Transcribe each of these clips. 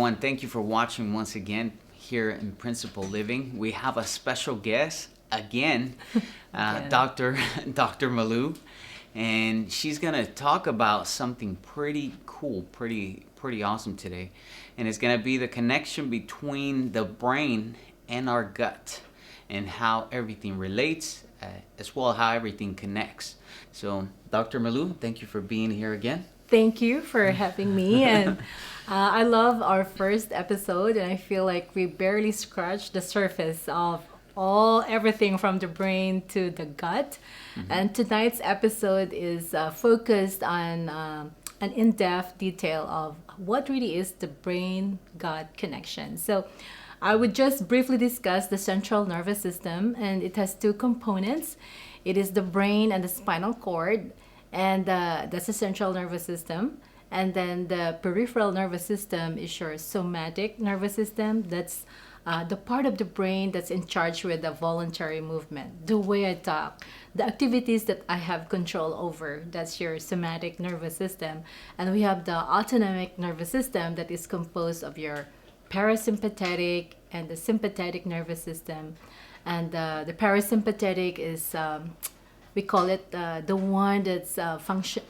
everyone. Thank you for watching once again here in Principal Living. We have a special guest again, Dr. Dr. Malou, and she's gonna talk about something pretty cool, pretty awesome today, and it's gonna be the connection between the brain and our gut, and how everything relates, as well as how everything connects. So, Dr. Malou, thank you for being here again. Thank you for having me. And I love our first episode, and I feel like we barely scratched the surface of everything from the brain to the gut. And tonight's episode is focused on an in-depth detail of what really is the brain-gut connection. So I would just briefly discuss the central nervous system, and it has two components. It is the brain and the spinal cord, and that's the central nervous system. And then the peripheral nervous system is your somatic nervous system. That's the part of the brain that's in charge with the voluntary movement, the way I talk, the activities that I have control over. That's your somatic nervous system. And we have the autonomic nervous system that is composed of your parasympathetic and the sympathetic nervous system. And the parasympathetic is we call it the one that's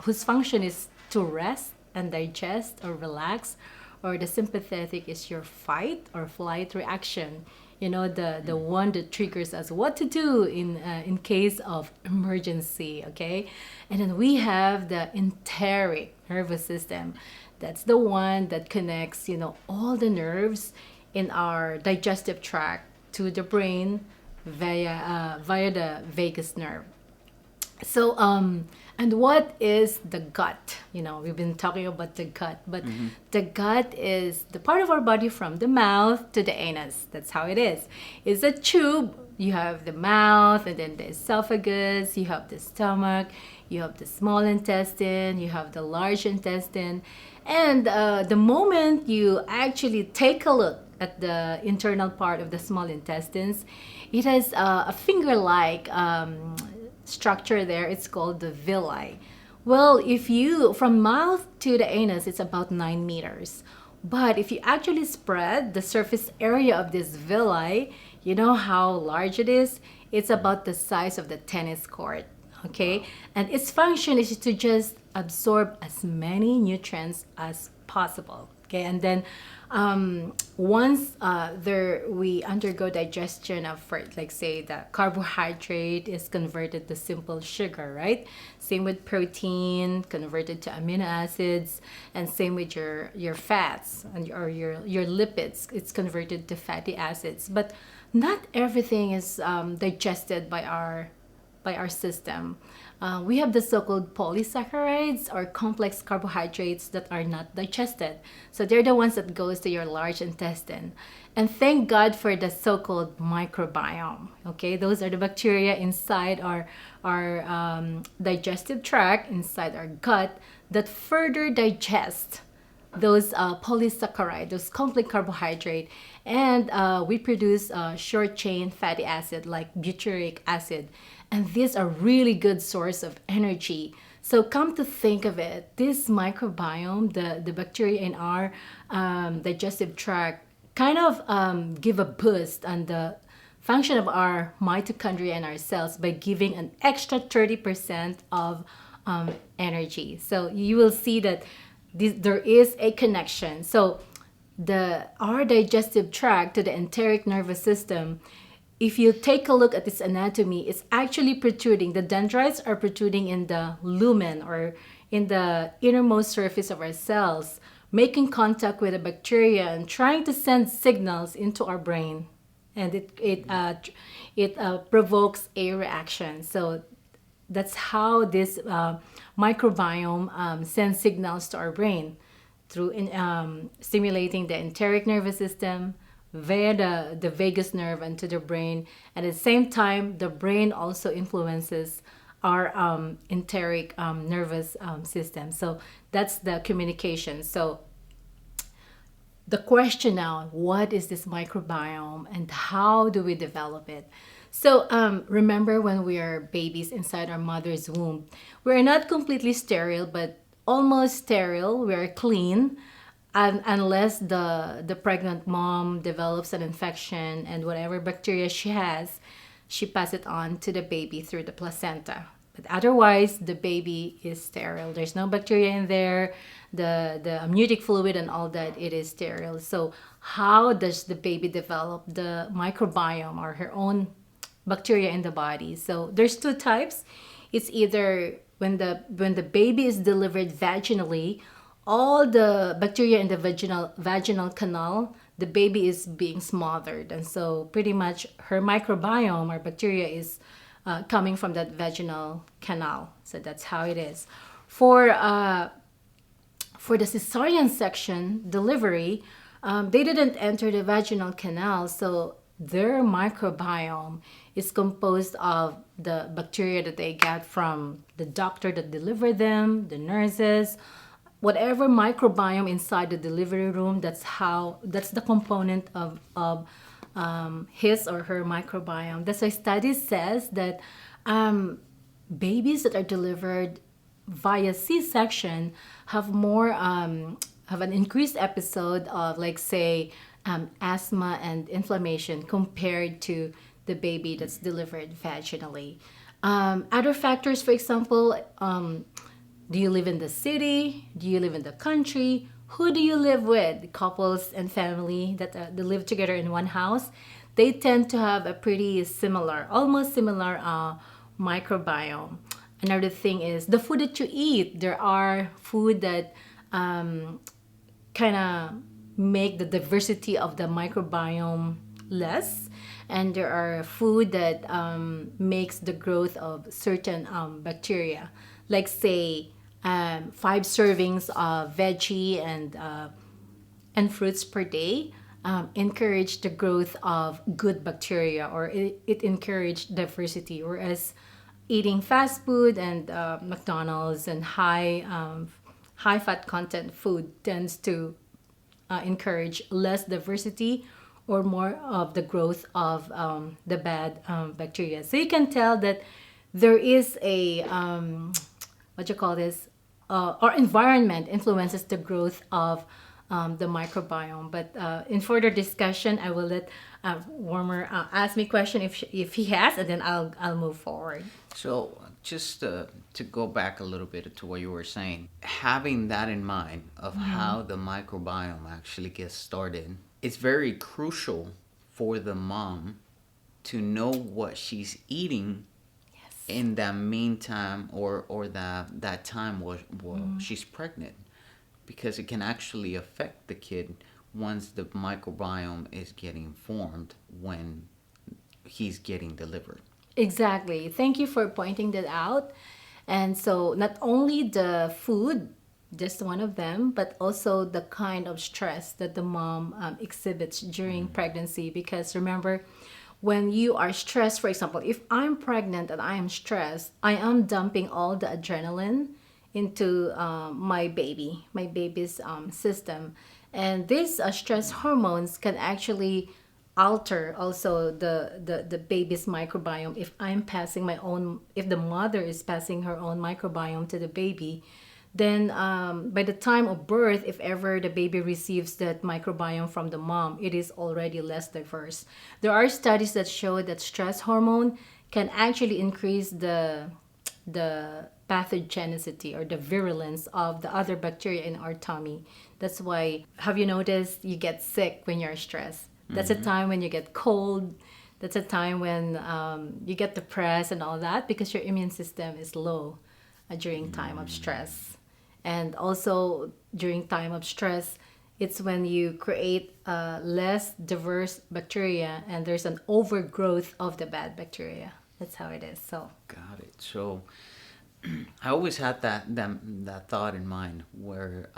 whose function is to rest and digest or relax, or the sympathetic is your fight or flight reaction. You know, the one that triggers us what to do in case of emergency. Okay, and then we have the enteric nervous system. That's the one that connects, all the nerves in our digestive tract to the brain via the vagus nerve. So, and what is the gut? We've been talking about the gut, but the gut is the part of our body from the mouth to the anus. That's how it is. It's a tube. You have the mouth, and then the esophagus, you have the stomach, you have the small intestine, you have the large intestine. And the moment you actually take a look at the internal part of the small intestines, it has a finger-like structure there. It's called the villi. Well, if you from mouth to the anus, it's about 9 meters. But if you actually spread the surface area of this villi, you know how large it is? It's about the size of the tennis court. Okay, and its function is to just absorb as many nutrients as possible. Okay, and then once we undergo digestion of, like say, the carbohydrate is converted to simple sugar, right? Same with protein, converted to amino acids, and same with your fats or your lipids. It's converted to fatty acids. But not everything is digested by our system. We have the so-called polysaccharides or complex carbohydrates that are not digested. So they're the ones that goes to your large intestine. And thank God for the so-called microbiome. Okay, those are the bacteria inside our digestive tract, inside our gut, that further digest those polysaccharide, those complex carbohydrate, and we produce short chain fatty acid like butyric acid, and these are really good source of energy. So come to think of it, this microbiome, the bacteria in our digestive tract, kind of give a boost on the function of our mitochondria and our cells by giving an extra 30% of energy. So you will see that there is a connection. So our digestive tract to the enteric nervous system, if you take a look at its anatomy, it's actually protruding. The dendrites are protruding in the lumen or in the innermost surface of our cells, making contact with the bacteria and trying to send signals into our brain. And it provokes a reaction. So that's how this microbiome sends signals to our brain through stimulating the enteric nervous system via the vagus nerve and to the brain. And at the same time, the brain also influences our enteric nervous system. So that's the communication. So the question now, what is this microbiome and how do we develop it? So remember when we are babies inside our mother's womb, we're not completely sterile, but almost sterile. We're clean. unless the pregnant mom develops an infection, and whatever bacteria she has, she passes it on to the baby through the placenta. But otherwise, the baby is sterile. There's no bacteria in there. The amniotic fluid and all that, it is sterile. So how does the baby develop the microbiome or her own bacteria in the body? So there's two types. It's either when the baby is delivered vaginally, all the bacteria in the vaginal canal, the baby is being smothered, and so pretty much her microbiome or bacteria is coming from that vaginal canal. So that's how it is. For the cesarean section delivery, they didn't enter the vaginal canal, so their microbiome is composed of the bacteria that they got from the doctor that delivered them, the nurses, whatever microbiome inside the delivery room. That's the component of his or her microbiome. That's why study says that babies that are delivered via C-section have an increased episode of, like, say, asthma and inflammation compared to the baby that's delivered vaginally. Other factors, for example, do you live in the city? Do you live in the country? Who do you live with? Couples and family that they live together in one house, they tend to have a pretty similar, almost similar microbiome. Another thing is the food that you eat. There are food that kind of make the diversity of the microbiome less, and there are food that makes the growth of certain bacteria, like, say, 5 servings of veggie and fruits per day encourage the growth of good bacteria, or it encourage diversity, whereas eating fast food and McDonald's and high fat content food tends to encourage less diversity or more of the growth of the bad bacteria. So you can tell that there is a what you call this, our environment influences the growth of the microbiome. But in further discussion, I will let Warmer ask me question if he has, and then I'll move forward. So, just to go back a little bit to what you were saying, having that in mind of how the microbiome actually gets started, it's very crucial for the mom to know what she's eating in that meantime or that time while she's pregnant, because it can actually affect the kid once the microbiome is getting formed when he's getting delivered. Exactly. Thank you for pointing that out. And so not only the food, just one of them, but also the kind of stress that the mom exhibits during pregnancy. Because remember, when you are stressed, for example, if I'm pregnant and I am stressed, I am dumping all the adrenaline into my baby's system. And these stress hormones can actually alter also the baby's microbiome. If the mother is passing her own microbiome to the baby, then by the time of birth, if ever the baby receives that microbiome from the mom, it is already less diverse. There are studies that show that stress hormone can actually increase the pathogenicity or the virulence of the other bacteria in our tummy. That's why, have you noticed you get sick when you're stressed? That's a time when you get cold. That's a time when you get depressed and all that, because your immune system is low during time of stress. And also during time of stress, it's when you create less diverse bacteria and there's an overgrowth of the bad bacteria. That's how it is. So Got it. So I always had that thought in mind where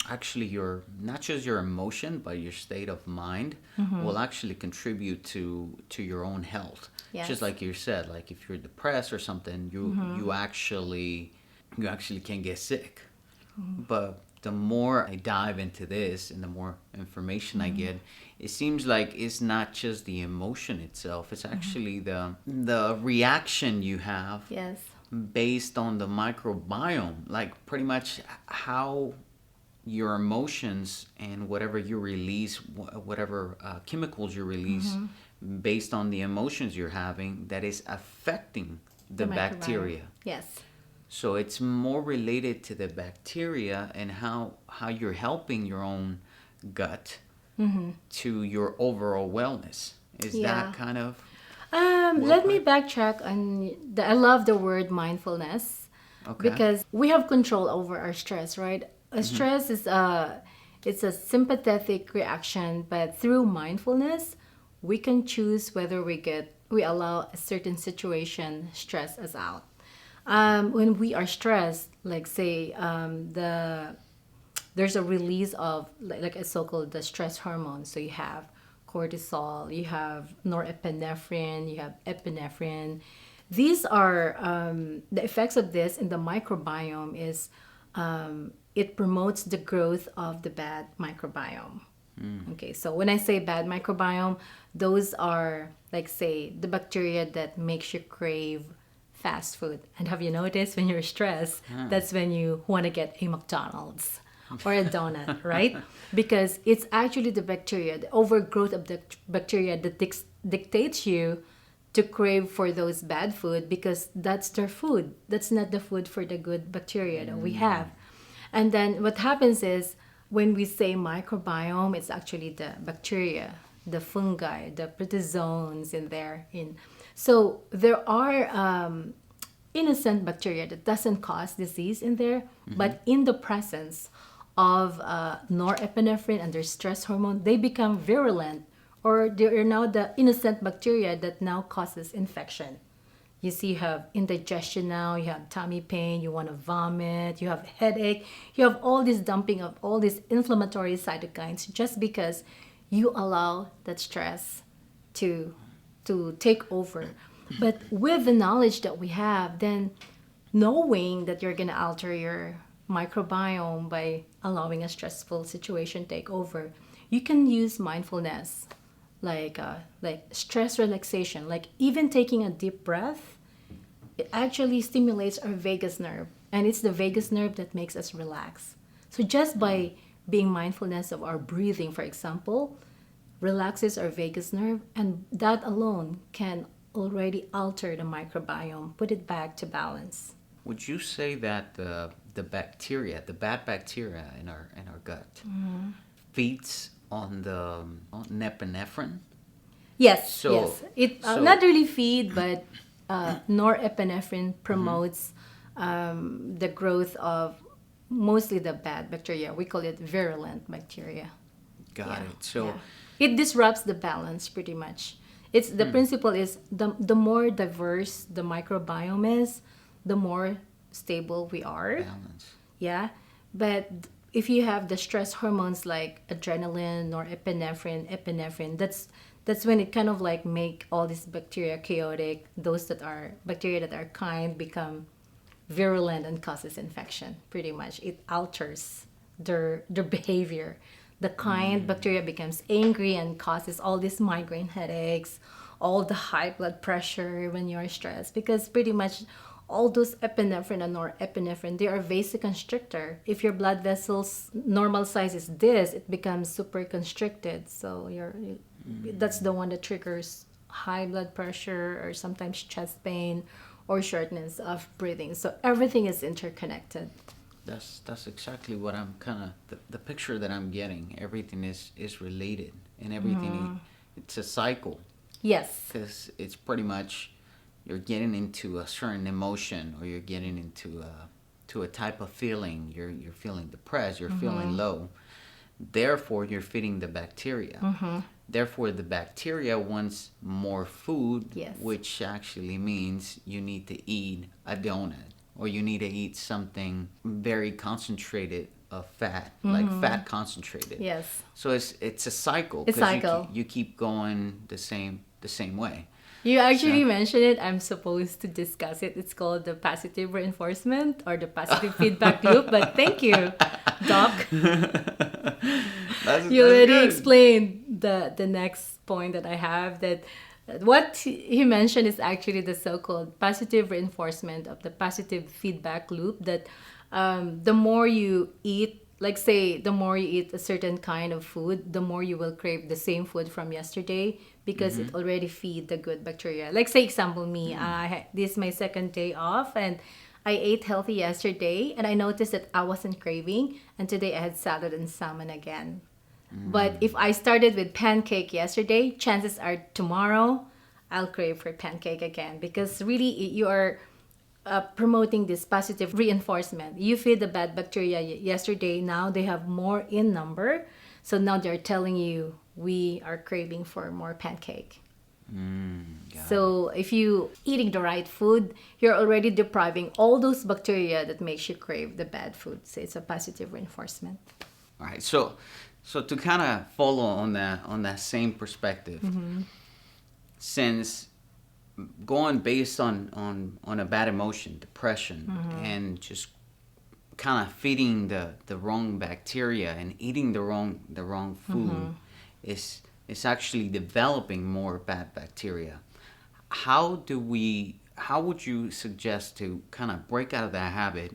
actually your not just your emotion but your state of mind will actually contribute to your own health. Yes. Just like you said, like if you're depressed or something, you actually can get sick. But the more I dive into this and the more information I get, it seems like it's not just the emotion itself, it's actually the reaction you have yes. based on the microbiome, like pretty much how your emotions and whatever you release, whatever chemicals you release based on the emotions you're having, that is affecting the microbiome. bacteria. Yes. So it's more related to the bacteria and how you're helping your own gut to your overall wellness. Is that kind of Let me backtrack on I love the word mindfulness. okay? Because we have control over our stress, right? A stress is it's a sympathetic reaction, but through mindfulness, we can choose whether we allow a certain situation stress us out. When we are stressed, like say there's a release of like a so-called the stress hormones. So you have cortisol, you have norepinephrine, you have epinephrine. These are the effects of this in the microbiome is it promotes the growth of the bad microbiome. Okay, so when I say bad microbiome, those are like say the bacteria that makes you crave fast food. And have you noticed when you're stressed, that's when you want to get a McDonald's or a donut, right? Because it's actually the bacteria, the overgrowth of the bacteria that dictates you to crave for those bad food because that's their food. That's not the food for the good bacteria that we have. And then what happens is when we say microbiome, it's actually the bacteria, the fungi, the protozoans in there. So there are innocent bacteria that doesn't cause disease in there, but in the presence of norepinephrine and their stress hormone, they become virulent, or they are now the innocent bacteria that now causes infection. You see, you have indigestion now, you have tummy pain, you want to vomit, you have headache, you have all this dumping of all these inflammatory cytokines just because you allow that stress to take over. But with the knowledge that we have, then knowing that you're going to alter your microbiome by allowing a stressful situation take over, you can use mindfulness like stress relaxation, like even taking a deep breath. It actually stimulates our vagus nerve, and it's the vagus nerve that makes us relax. So just by being mindfulness of our breathing, for example, relaxes our vagus nerve, and that alone can already alter the microbiome, put it back to balance. Would you say that the bacteria, the bad bacteria in our gut, feeds on the epinephrine? Yes, So- yes. It so- not really feed, but norepinephrine promotes the growth of mostly the bad bacteria. We call it virulent bacteria. Got it. So Yeah. It disrupts the balance pretty much. It's the principle is the more diverse the microbiome is, the more stable we are. balance. Yeah. But if you have the stress hormones like adrenaline or epinephrine, that's when it kind of like make all these bacteria chaotic. Those that are bacteria that are kind become virulent and causes infection. Pretty much, it alters their behavior. The kind bacteria becomes angry and causes all these migraine headaches, all the high blood pressure when you're stressed, because pretty much all those epinephrine and norepinephrine, they are vasoconstrictor. If your blood vessels normal size is this, it becomes super constricted. So that's the one that triggers high blood pressure or sometimes chest pain or shortness of breathing. So everything is interconnected. That's exactly what I'm kind of the picture that I'm getting. Everything is related, and everything it's a cycle, Yes. because it's pretty much you're getting into a certain emotion, or you're getting into a type of feeling. You're feeling depressed. You're feeling low. Therefore, you're feeding the bacteria. Therefore, the bacteria wants more food, Yes. which actually means you need to eat a donut, or you need to eat something very concentrated of fat, like fat concentrated. Yes. So it's a cycle. It's 'cause cycle. You keep going the same way. You actually mentioned it. I'm supposed to discuss it. It's called the positive reinforcement or the positive feedback loop. But thank you, Doc. You already explained the next point that I have, that what he mentioned is actually the so-called positive reinforcement of the positive feedback loop, that the more you eat like say the more you eat a certain kind of food, the more you will crave the same food from yesterday because it already feed the good bacteria. Like say example me, this is my second day off and I ate healthy yesterday and I noticed that I wasn't craving and today I had salad and salmon again. But if I started with pancake yesterday, chances are tomorrow I'll crave for pancake again because really you are promoting this positive reinforcement. You feed the bad bacteria yesterday, now they have more in number. So now they're telling you we are craving for more pancake. So if you eating the right food, you're already depriving all those bacteria that makes you crave the bad food. So it's a positive reinforcement. All right. So to kind of follow on that same perspective, since going based on a bad emotion, depression, and just kind of feeding the wrong bacteria and eating the wrong food is actually developing more bad bacteria. How would you suggest to kind of break out of that habit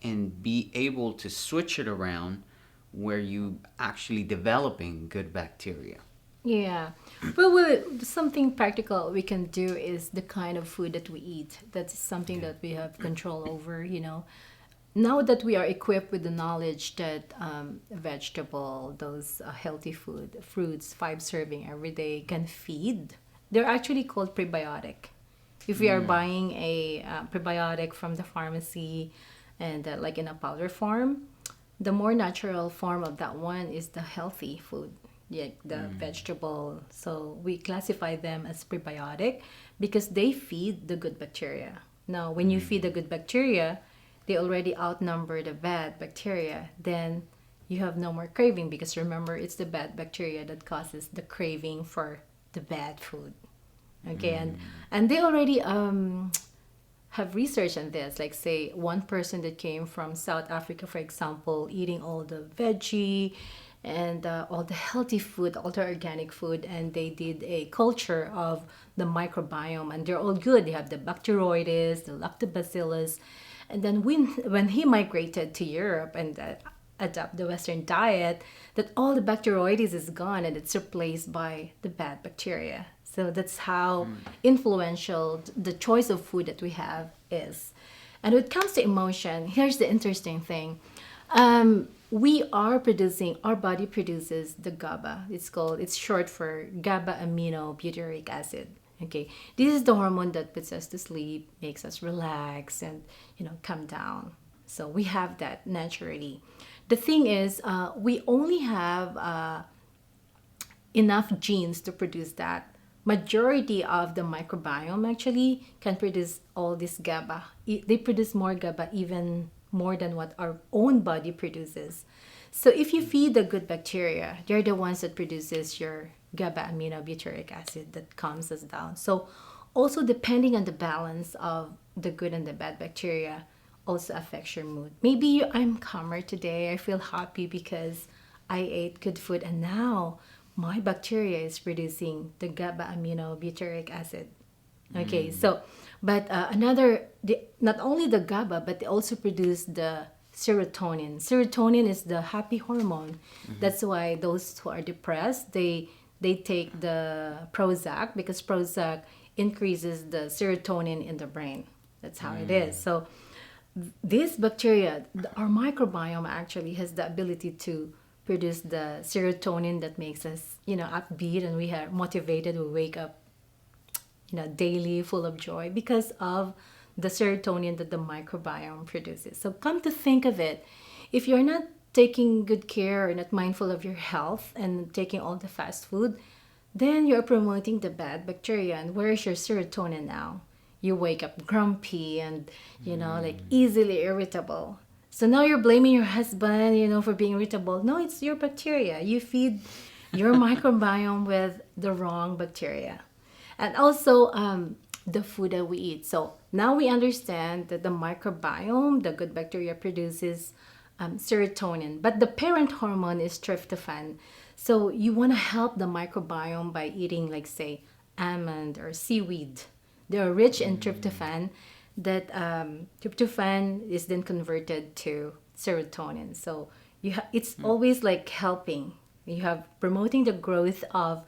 and be able to switch it around where you actually developing good bacteria? Yeah. Well, something practical we can do is the kind of food that we eat. That's something that we have control over, you know. Now that we are equipped with the knowledge that vegetable, those healthy food, fruits, 5 serving every day can feed, they're actually called prebiotic. If we are buying a prebiotic from the pharmacy and like in a powder form, the more natural form of that one is the healthy food, like the vegetable. So we classify them as prebiotic because they feed the good bacteria. Now, when you feed the good bacteria, they already outnumber the bad bacteria. Then you have no more craving because remember, it's the bad bacteria that causes the craving for the bad food. Okay, and they already have research on this. Like say one person that came from South Africa, for example, eating all the veggie and all the healthy food, all the organic food, and they did a culture of the microbiome, and they're all good. They have the Bacteroides, the Lactobacillus, and then when he migrated to Europe and adopt the Western diet, that all the Bacteroides is gone and it's replaced by the bad bacteria. So that's how influential the choice of food that we have is. And when it comes to emotion, here's the interesting thing. Our body produces the GABA. It's short for GABA aminobutyric acid. Okay, this is the hormone that puts us to sleep, makes us relax, and calm down. So we have that naturally. The thing is, we only have enough genes to produce that. Majority of the microbiome actually can produce all this GABA. They produce more GABA, even more than what our own body produces. So if you feed the good bacteria, they're the ones that produces your GABA aminobutyric acid that calms us down. So also depending on the balance of the good and the bad bacteria also affects your mood. Maybe I'm calmer today. I feel happy because I ate good food and now my bacteria is producing the GABA aminobutyric acid. Okay, so but not only the GABA, but they also produce the serotonin. Serotonin is the happy hormone. That's why those who are depressed, they take the Prozac because Prozac increases the serotonin in the brain. That's how it is. So this bacteria, our microbiome actually has the ability to produce the serotonin that makes us, upbeat, and we are motivated. We wake up, daily full of joy because of the serotonin that the microbiome produces. So come to think of it, if you're not taking good care or not mindful of your health and taking all the fast food, then you're promoting the bad bacteria. And where is your serotonin now? You wake up grumpy and, like easily irritable. So now you're blaming your husband, for being irritable. No, it's your bacteria. You feed your microbiome with the wrong bacteria. And also the food that we eat. So now we understand that the microbiome, the good bacteria, produces serotonin. But the parent hormone is tryptophan. So you want to help the microbiome by eating, like, say, almond or seaweed. They are rich in tryptophan. That tryptophan is then converted to serotonin. So it's always like helping. You have promoting the growth of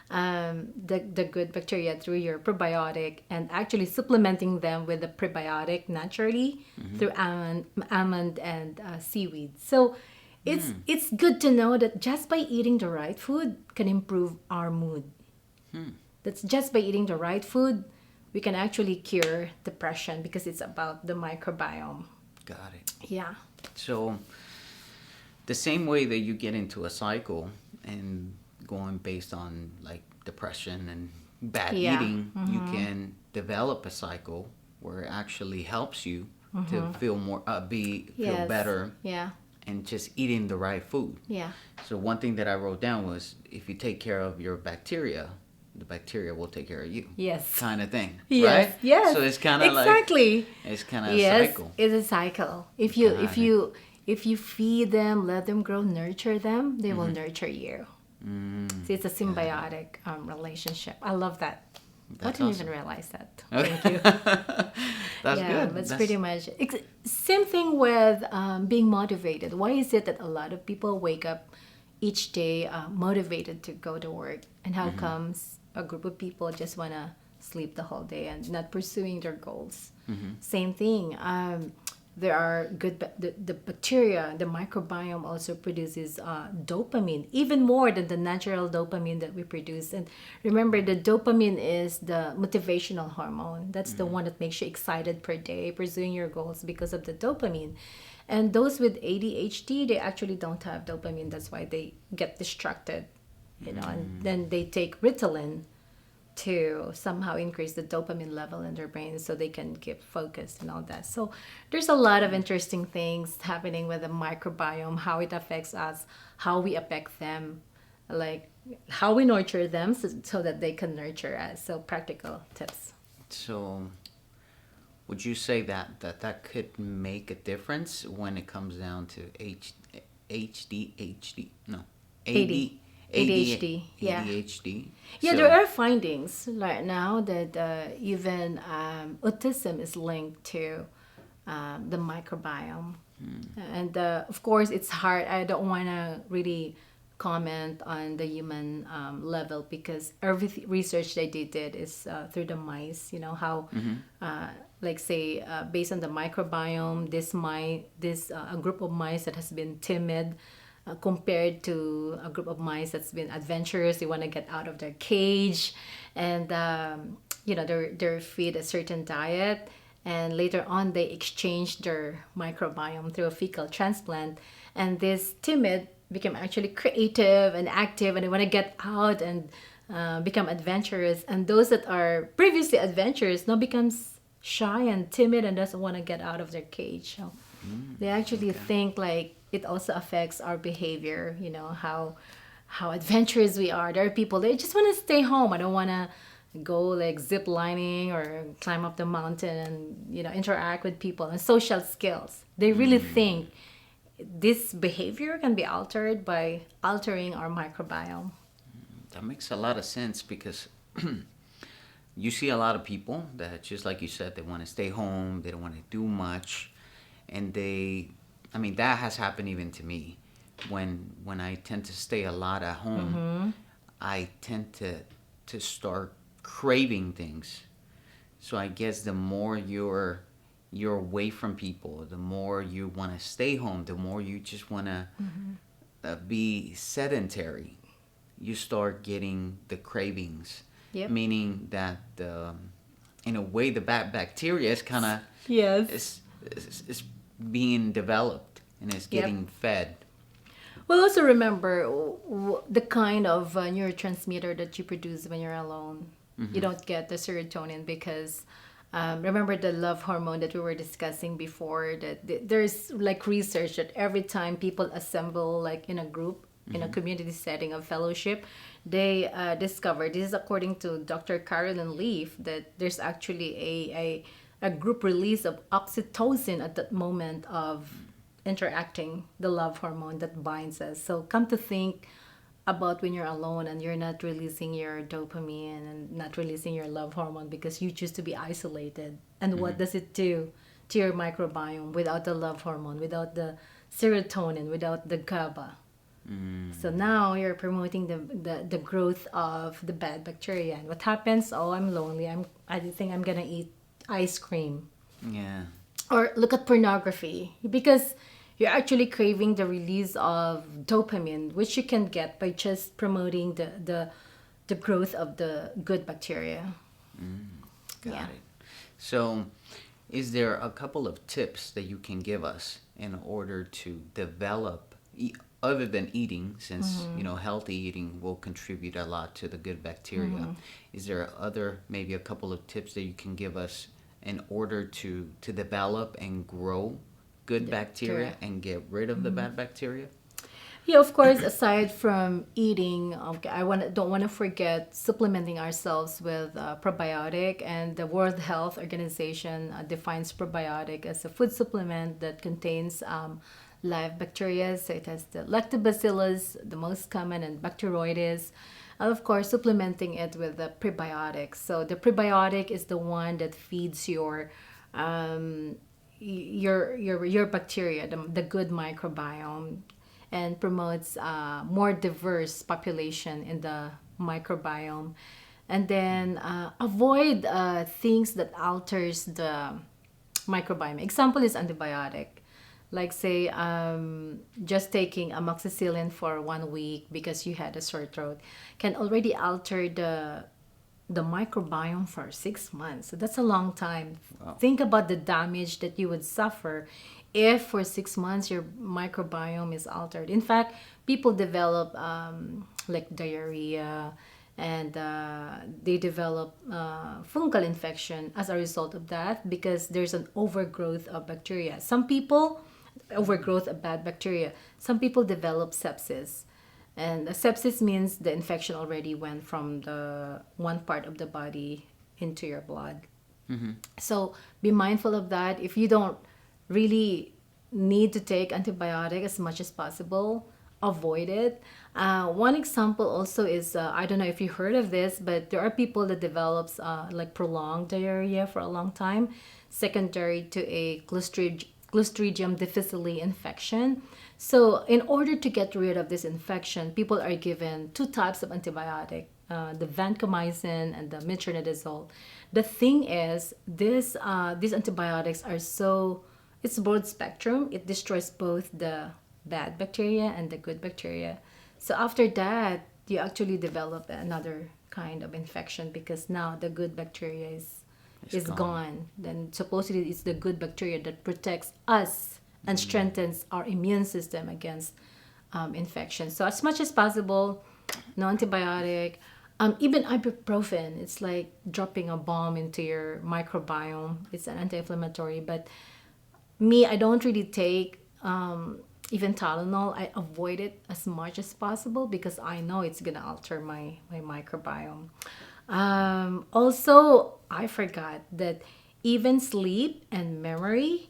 the good bacteria through your probiotic, and actually supplementing them with the prebiotic naturally through almond and seaweed. So it's good to know that just by eating the right food can improve our mood. That's just by eating the right food, we can actually cure depression because it's about the microbiome. Got it. Yeah. So the same way that you get into a cycle and going based on like depression and bad Yeah. eating, you can develop a cycle where it actually helps you to feel more feel Yes. better Yeah. and just eating the right food. Yeah. So one thing that I wrote down was if you take care of your bacteria, the bacteria will take care of you. Yes. Kind of thing. Yes. Right? Yes. So it's kind of exactly. like it's kind of Yes, a cycle. it's a cycle. If Got you feed them, let them grow, nurture them, they will nurture you. So it's a symbiotic relationship. I love that. I That's didn't awesome. even realize that. Okay. Thank you. That's Yeah, good. that's That's pretty much same thing with being motivated. Why is it that a lot of people wake up each day motivated to go to work, and how comes a group of people just wanna sleep the whole day and not pursuing their goals? Same thing. There are the bacteria, the microbiome also produces dopamine, even more than the natural dopamine that we produce. And remember, the dopamine is the motivational hormone. That's the one that makes you excited per day, pursuing your goals because of the dopamine. And those with ADHD, they actually don't have dopamine. That's why they get distracted, and then they take Ritalin to somehow increase the dopamine level in their brain so they can keep focused and all that. So there's a lot of interesting things happening with the microbiome, how it affects us, how we affect them, like how we nurture them so that they can nurture us. So practical tips. So would you say that could make a difference when it comes down to HD? No. ADHD, yeah. ADHD. Yeah, So- there are findings right now that even autism is linked to the microbiome. And of course, it's hard. I don't want to really comment on the human level because every research that they did is through the mice. You know how, like say, based on the microbiome, a group of mice that has been timid compared to a group of mice that's been adventurous. They want to get out of their cage, and they're fed a certain diet, and later on they exchange their microbiome through a fecal transplant, and this timid become actually creative and active, and they want to get out and become adventurous, and those that are previously adventurous now becomes shy and timid and doesn't want to get out of their cage. So they actually think like it also affects our behavior, how adventurous we are. There are people they just want to stay home. I don't want to go like zip lining or climb up the mountain and interact with people and social skills. They really think this behavior can be altered by altering our microbiome. That makes a lot of sense because you see a lot of people that, just like you said, they want to stay home, they don't want to do much, and that has happened even to me. When I tend to stay a lot at home, I tend to start craving things. So I guess the more you're away from people, the more you want to stay home, the more you just want to be sedentary. You start getting the cravings. Yep. Meaning that in a way the bad bacteria is kind of Yes. is being developed and is getting fed. Well, also remember the kind of neurotransmitter that you produce when you're alone. You don't get the serotonin because remember the love hormone that we were discussing before, that there's like research that every time people assemble like in a group, in a community setting of fellowship, they discovered, this is according to Dr. Carolyn Leaf, that there's actually a group release of oxytocin at that moment of interacting, the love hormone that binds us. So come to think about when you're alone and you're not releasing your dopamine and not releasing your love hormone because you choose to be isolated. And what does it do to your microbiome without the love hormone, without the serotonin, without the GABA. So now you're promoting the growth of the bad bacteria. And what happens? Oh, I'm lonely. I think I'm gonna eat ice cream. Yeah. Or look at pornography, because you're actually craving the release of dopamine, which you can get by just promoting the growth of the good bacteria. Got Yeah. it. So, is there a couple of tips that you can give us in order to develop, other than eating, since healthy eating will contribute a lot to the good bacteria? Is there other, maybe a couple of tips that you can give us in order to develop and grow good bacteria correct. and get rid of the bad bacteria? Yeah, of course. Aside from eating, okay, don't want to forget supplementing ourselves with probiotic. And the World Health Organization defines probiotic as a food supplement that contains live bacteria. So it has the lactobacillus, the most common, and bacteroides. And of course, supplementing it with the prebiotics. So the prebiotic is the one that feeds um, your bacteria, the good microbiome, and promotes more diverse population in the microbiome. And then avoid things that alters the microbiome. Example is antibiotic. Like say, just taking amoxicillin for 1 week because you had a sore throat can already alter the microbiome for 6 months. So that's a long time. Wow. Think about the damage that you would suffer if for 6 months your microbiome is altered. In fact, people develop like diarrhea, and they develop fungal infection as a result of that, because there's an overgrowth of bacteria. Some people, overgrowth of bad bacteria. Some people develop sepsis. And sepsis means the infection already went from the one part of the body into your blood. So be mindful of that. If you don't really need to take antibiotic as much as possible, avoid it. One example also is, I don't know if you heard of this, but there are people that develops like prolonged diarrhea for a long time, secondary to a Clostridium difficile infection. So in order to get rid of this infection, people are given two types of antibiotic, the vancomycin and the metronidazole. The thing is, these antibiotics are so, it's broad spectrum. It destroys both the bad bacteria and the good bacteria. So after that, you actually develop another kind of infection, because now the good bacteria is gone. Then supposedly it's the good bacteria that protects us and strengthens our immune system against infection. So as much as possible, no antibiotic. Even ibuprofen, it's like dropping a bomb into your microbiome. It's an anti-inflammatory, but me, I don't really take even Tylenol. I avoid it as much as possible because I know it's gonna alter my microbiome. Also, I forgot that even sleep and memory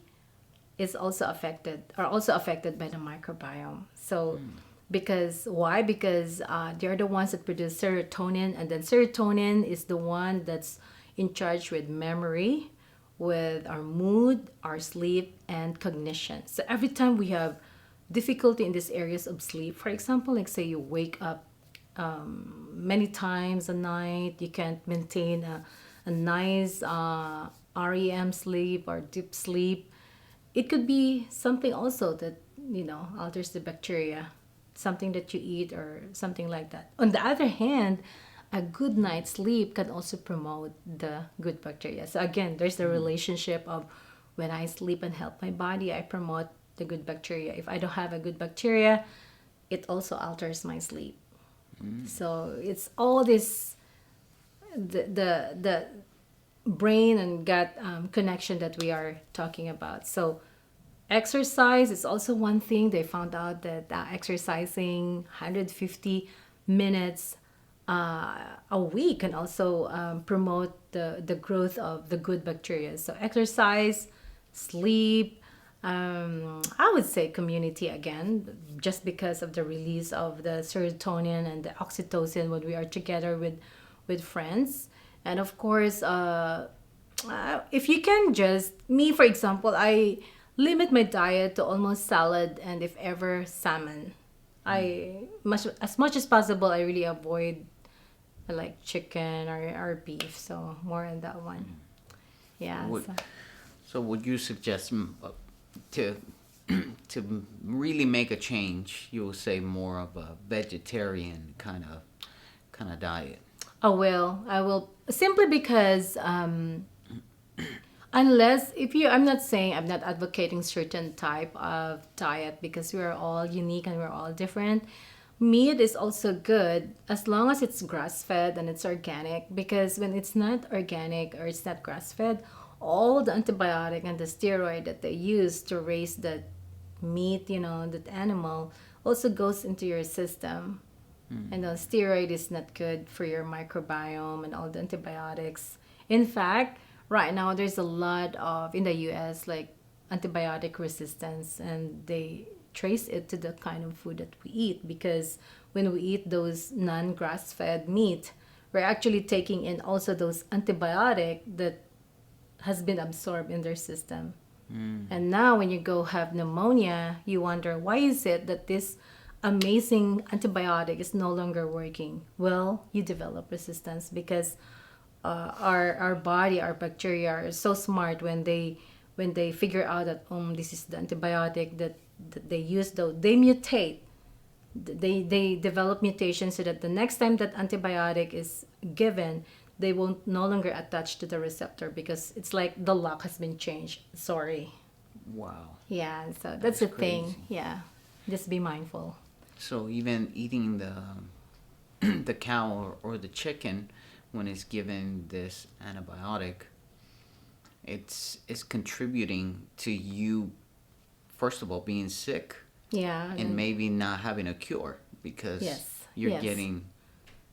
are also affected by the microbiome. So because why? Because they're the ones that produce serotonin, and then serotonin is the one that's in charge with memory, with our mood, our sleep, and cognition. So every time we have difficulty in these areas of sleep, for example, like say you wake up many times a night, you can't maintain a nice REM sleep or deep sleep. It could be something also that alters the bacteria, something that you eat or something like that. On the other hand, a good night's sleep can also promote the good bacteria. So again, there's the relationship of when I sleep and help my body, I promote the good bacteria. If I don't have a good bacteria, it also alters my sleep. So it's all this the brain and gut connection that we are talking about. So exercise is also one thing. They found out that exercising 150 minutes a week can also promote the growth of the good bacteria. So exercise, sleep, I would say community again, just because of the release of the serotonin and the oxytocin when we are together with friends. And of course, if you can just, me for example, I limit my diet to almost salad and if ever salmon. As much as possible, I really avoid like chicken or beef. So more on that one. Yeah. Would, So. so would you suggest to to really make a change? You will say more of a vegetarian kind of diet. I will simply because unless if you I'm not saying I'm not advocating certain type of diet because we are all unique and we're all different. Meat is also good as long as it's grass fed and it's organic because when it's not organic or it's not grass fed, all the antibiotic and the steroid that they use to raise that meat, that animal also goes into your system. And the steroid is not good for your microbiome and all the antibiotics. In fact, right now there's a lot of in the US like antibiotic resistance and they trace it to the kind of food that we eat because when we eat those non-grass fed meat, we're actually taking in also those antibiotic that has been absorbed in their system. And now when you go have pneumonia, you wonder why is it that this amazing antibiotic is no longer working? Well, you develop resistance because our body, our bacteria are so smart when they figure out that this is the antibiotic that they use though they mutate. They develop mutations so that the next time that antibiotic is given, they won't no longer attach to the receptor because it's like the lock has been changed. Sorry. Wow. Yeah, so that's That's the thing. crazy. Yeah. Just be mindful. So even eating the the cow or the chicken when it's given this antibiotic, it's contributing to you first of all being sick Yeah. and maybe not having a cure because Yes. you're Yes. getting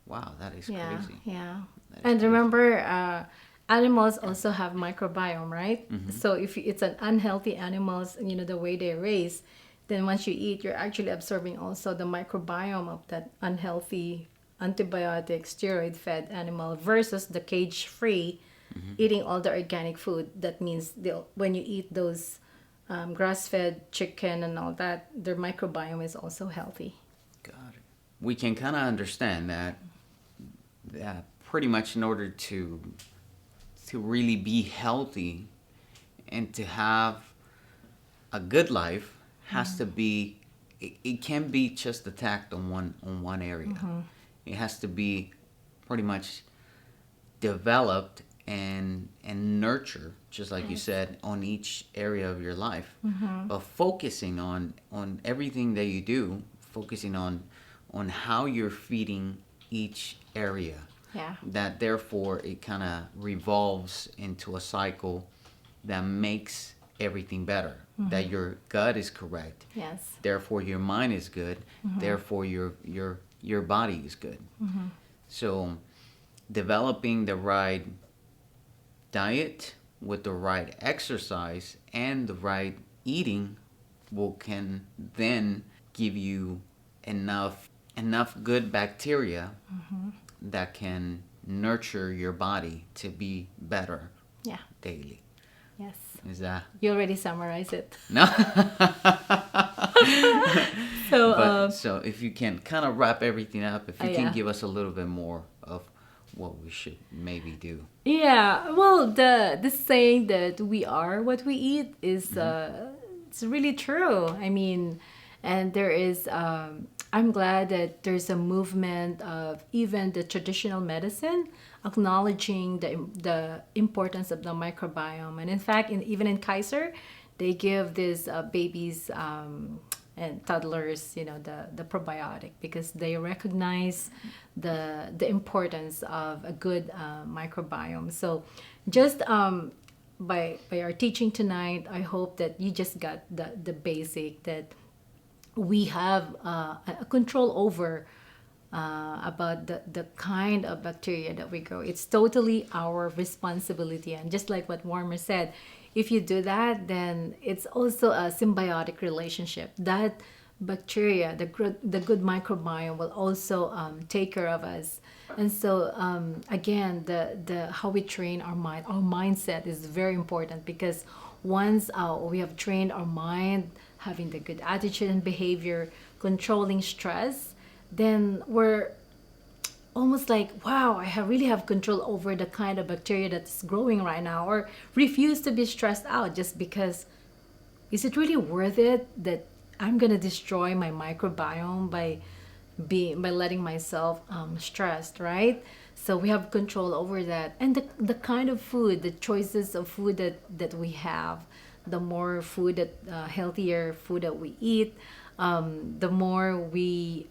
wow, that is Yeah. crazy. Yeah. That is And crazy. remember, animals also have microbiome, right? So if it's an unhealthy animals, and the way they raise, then once you eat, you're actually absorbing also the microbiome of that unhealthy antibiotic steroid fed animal versus the cage free eating all the organic food. That means when you eat those grass fed chicken and all that, their microbiome is also healthy. Got it. We can kind of understand that pretty much in order to really be healthy and to have a good life has to be it can't be just attacked on one area. It has to be pretty much developed and nurtured, just like you said, on each area of your life. But focusing on everything that you do, focusing on how you're feeding each area. Yeah. That therefore it kind of revolves into a cycle that makes everything better. That your gut is correct. Yes. Therefore your mind is good. Therefore your body is good. So developing the right diet with the right exercise and the right eating can then give you enough good bacteria that can nurture your body to be better Yeah. daily. Yes. Is that You already summarized it. no? So, But so if you can kind of wrap everything up, if you can yeah. give us a little bit more of what we should maybe do. Yeah, well, the saying that we are what we eat is it's really true. I mean, and there is I'm glad that there's a movement of even the traditional medicine acknowledging the importance of the microbiome. And in fact, even in Kaiser, they give these babies and toddlers, the probiotic because they recognize the importance of a good microbiome. So, just by our teaching tonight, I hope that you just got the basic that we have a control over about the kind of bacteria that we grow. It's totally our responsibility. And just like what Warmer said, if you do that, then it's also a symbiotic relationship. That bacteria, the good microbiome will also take care of us. And so again, the how we train our mind, our mindset is very important, because once we have trained our mind, having the good attitude and behavior, controlling stress, then we're almost like, wow, really have control over the kind of bacteria that's growing right now, or refuse to be stressed out just because, is it really worth it that I'm gonna destroy my microbiome by letting myself stressed, right? So we have control over that, and the kind of food, the choices of food that we have, the more food that healthier food that we eat, the more we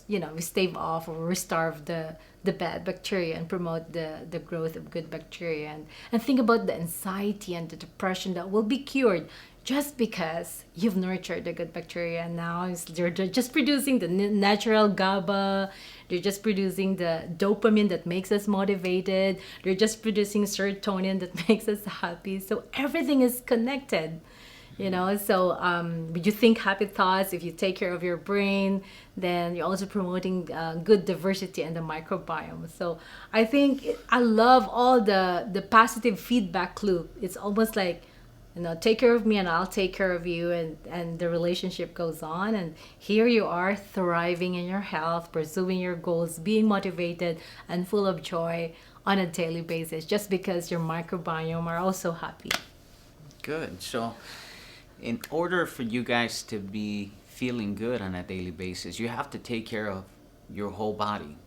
we stave off or starve the bad bacteria and promote the growth of good bacteria, and think about the anxiety and the depression that will be cured just because you've nurtured the good bacteria. And now they're just producing the natural GABA, they're just producing the dopamine that makes us motivated, they're just producing serotonin that makes us happy. So everything is connected. So you think happy thoughts. If you take care of your brain, then you're also promoting good diversity in the microbiome. So I think I love all the positive feedback loop. It's almost like, take care of me and I'll take care of you, and the relationship goes on, and here you are thriving in your health, pursuing your goals, being motivated and full of joy on a daily basis, just because your microbiome are also happy. Good. So in order for you guys to be feeling good on a daily basis, you have to take care of your whole body,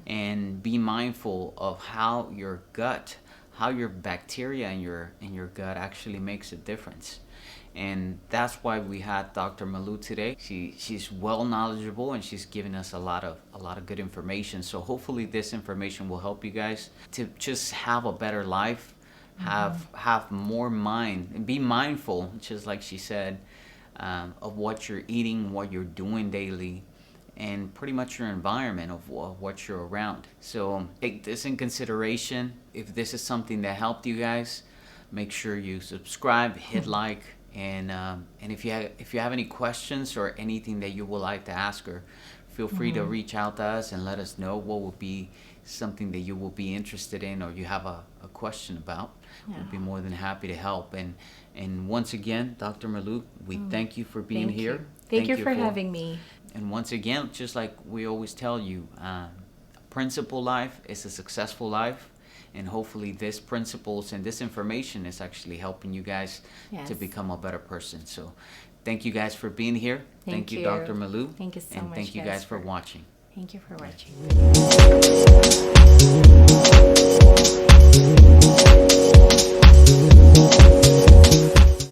and be mindful of how your gut, how your bacteria in your gut actually makes a difference. And that's why we had Dr. Malou today. She's well knowledgeable, and she's giving us a lot of good information. So hopefully this information will help you guys to just have a better life, have more mind, and be mindful, just like she said, of what you're eating, what you're doing daily, and pretty much your environment of what you're around. So take this in consideration. If this is something that helped you guys, make sure you subscribe, hit like, and if you have any questions or anything that you would like to ask her, feel free to reach out to us and let us know what would be something that you will be interested in, or you have a question about. We'll be more than happy to help. And once again, Dr. Malou, we thank you for being here. Thank you for having me. And once again, just like we always tell you, principle life is a successful life. And hopefully this principles and this information is actually helping you guys to become a better person. So thank you guys for being here. Thank you, Dr. Malou. Thank you so much. And thank you guys for watching. Thank you for watching.